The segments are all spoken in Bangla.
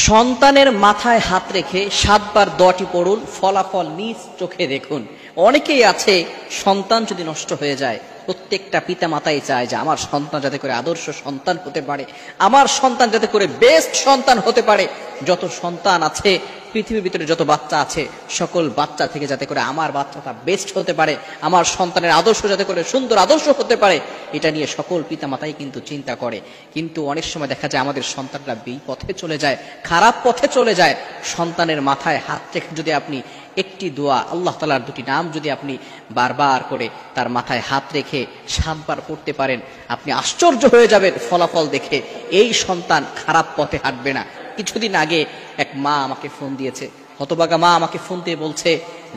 সন্তানের মাথায় হাত রেখে 7 বার দোয়াটি পড়ুন, ফলাফল নিজ চোখে দেখুন। অনেকেই আছে সন্তান যদি নষ্ট হয়ে যায়, প্রত্যেকটা পিতা মাতাই চায় যে আমার সন্তান যাতে করে আদর্শ সন্তান হতে পারে, আমার সন্তান যাতে করে বেস্ট সন্তান হতে পারে। যত সন্তান আছে পৃথিবীর ভিতরে, যত বাচ্চা আছে, সকল বাচ্চা থেকে যাতে করে আমার বাচ্চাটা বেস্ট হতে পারে, আমার সন্তানের আদর্শ যাতে করে সুন্দর আদর্শ হতে পারে, এটা নিয়ে সকল পিতা মাতাই কিন্তু চিন্তা করে। কিন্তু অনেক সময় দেখা যায় আমাদের সন্তানরা বিপথে চলে যায়, খারাপ পথে চলে যায়। সন্তানের মাথায় হাত রেখে যদি আপনি একটি দোয়া, আল্লাহ তাআলার দুটি নাম যদি আপনি বারবার করে তার মাথায় হাত রেখে 7 বার পড়তে পারেন, আপনি আশ্চর্য হয়ে যাবেন ফলাফল দেখে। এই সন্তান খারাপ পথে হাঁটবে না। কিছুদিন আগে এক মা আমাকে ফোন দিয়েছে, হতভাগা মা আমাকে ফোন দিয়ে বলছে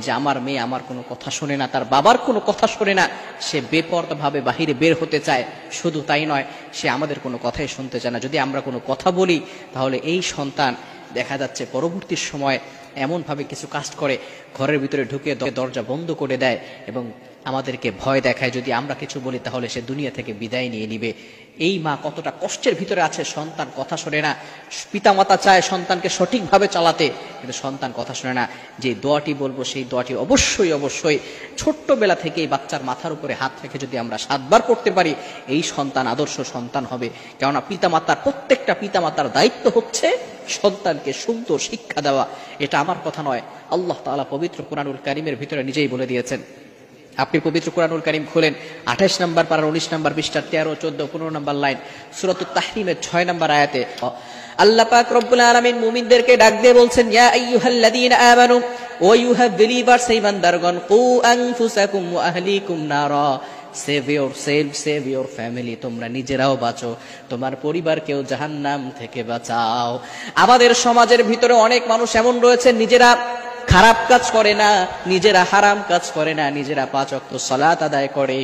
যে আমার মেয়ে আমার কোনো কথা শোনে না, তার বাবার কোনো কথা শোনে না, সে বেপরোয়া ভাবে বাহিরে বের হতে চায়। শুধু তাই নয়, সে আমাদের কোনো কথাই শুনতে চায় না। যদি আমরা কোনো কথা বলি তাহলে এই সন্তান দেখা যাচ্ছে পরবর্তী সময় এমনভাবে কিছু কাজ করে, ঘরের ভিতরে ঢুকে দরজা বন্ধ করে দেয় এবং আমাদেরকে ভয় দেখায় যদি আমরা কিছু বলি তাহলে সে দুনিয়া থেকে বিদায় নিয়ে নিবে। এই মা কতটা কষ্টের ভিতরে আছে, সন্তান কথা শোনে না। পিতামাতা চায় সন্তানকে সঠিকভাবে চালাতে, কিন্তু সন্তান কথা শোনে না। যে দোয়াটি বলবো সেই দোয়াটি অবশ্যই অবশ্যই ছোট্টবেলা থেকেই বাচ্চার মাথার উপরে হাত রেখে যদি আমরা 7 বার পড়তে পারি, এই সন্তান আদর্শ সন্তান হবে। কেননা পিতামাতার, প্রত্যেকটা পিতামাতার দায়িত্ব হচ্ছে সন্তানকে সুন্দর শিক্ষা দেওয়া। এটা আমার কথা নয়, আল্লাহ তাআলা পবিত্র কুরআনুল কারীমের ভিতরে নিজেই বলে দিয়েছেন। আপনি পবিত্র কুরআনুল কারীম খুলেন, 28 নম্বর পারার 19 নম্বর পৃষ্ঠা 13, 14, 15 নম্বর লাইন, সূরাতুত তাহরীমের 6 নম্বর আয়াতে আল্লাহ পাক রব্বুল আলামিন মুমিনদেরকে ডাক দিয়ে বলছেন, ইয়া আইয়ুহাল্লাযীনা আমানু, ও ইউ হ্যাভ বিলিভার্স, এই বান্দারগণ, কু আনফুসাকুম ওয়া আহলিকুম নারা, save your self, save your family, তোমরা নিজেরাও বাঁচো, তোমার পরিবারকেও জাহান্নাম থেকে বাঁচাও। আমাদের সমাজের ভিতরে অনেক মানুষ এমন রয়েছে, নিজেরা খারাপ কাজ করে না, নিজেরা হারাম কাজ করে না, নিজেরা 5 ওয়াক্ত সালাত আদায় করে,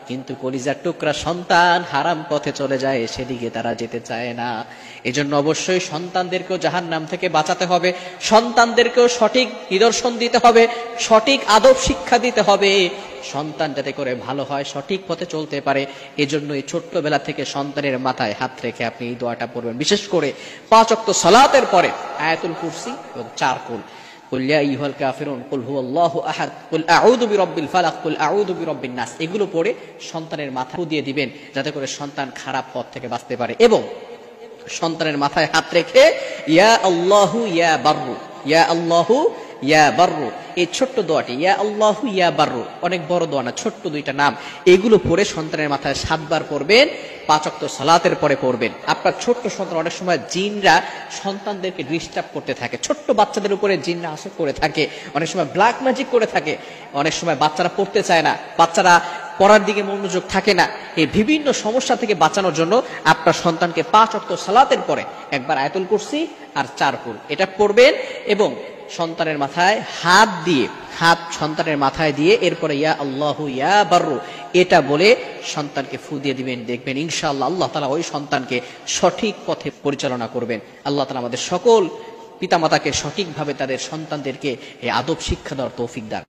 কিন্তু কলিজার টুকরা সন্তান হারাম পথে চলে যায়, সেদিকে তারা যেতে চায় না। এজন্য অবশ্যই সন্তানদেরকেও জাহান্নাম থেকে বাঁচাতে হবে, সন্তানদেরকেও সঠিক নিদর্শন দিতে হবে, সঠিক আদব শিক্ষা দিতে হবে, সন্তান যাতে করে ভালো হয়, সঠিক পথে চলতে পারে। এজন্য এই ছোট্টবেলা থেকে সন্তানের মাথায় হাত রেখে আপনি এই দোয়াটা পড়বেন। বিশেষ করে 5 ওয়াক্ত সালাতের পরে আয়াতুল কুরসি এবং 4 কুল, কুল ইয়া আইয়ুহাল কাফিরুন, কুল হুয়াল্লাহু আহাদ, কুল আউযু বিরাব্বিল ফালাক, কুল আউযু বিরাব্বিন নাস, এগুলো পড়ে সন্তানের মাথায় দিয়ে দিবেন যাতে করে সন্তান খারাপ পথ থেকে বাঁচতে পারে। এবং সন্তানের মাথায় হাত রেখে ইয়া আল্লাহু ইয়া বাররু, ইয়া আল্লাহু ইয়া বাররু, এই ছোট্ট দোয়াটি, ইয়া আল্লাহু ইয়া বাররু, অনেক বড় দোয়া না, ছোট্ট 2টা নাম, এগুলো পড়ে সন্তানের মাথায় 7 বার পড়বেন, 5 ওয়াক্ত সালাতের পরে পড়বেন। আপনার ছোট্ট সন্তান, অনেক সময় জিনরা সন্তানদেরকে ডিস্টার্ব করতে থাকে, ছোট্ট বাচ্চাদের উপরে জিনরা আসর করে থাকে, অনেক সময় ব্ল্যাক ম্যাজিক করে থাকে, অনেক সময় বাচ্চারা পড়তে চায় না, বাচ্চারা পড়ার দিকে মনোযোগ থাকে না। এই বিভিন্ন সমস্যা থেকে বাঁচানোর জন্য আপনার সন্তানকে 5 ওয়াক্ত সালাতের পরে একবার আয়াতুল কুরসি আর 4 কুল এটা পড়বেন এবং সন্তানের মাথায় হাত দিয়ে, হাত সন্তানের মাথায় দিয়ে এরপরে ইয়া আল্লাহু ইয়া বাররু এটা বলে সন্তানকে ফু দিয়ে দিবেন। দেখবেন ইনশাআল্লাহ আল্লাহ তাআলা ওই সন্তানকে সঠিক পথে পরিচালনা করবেন। আল্লাহ তাআলা আমাদের সকল পিতামাতাকে সঠিকভাবে তাদের সন্তানদেরকে এই আদব শিক্ষা দেওয়ার তৌফিক দান।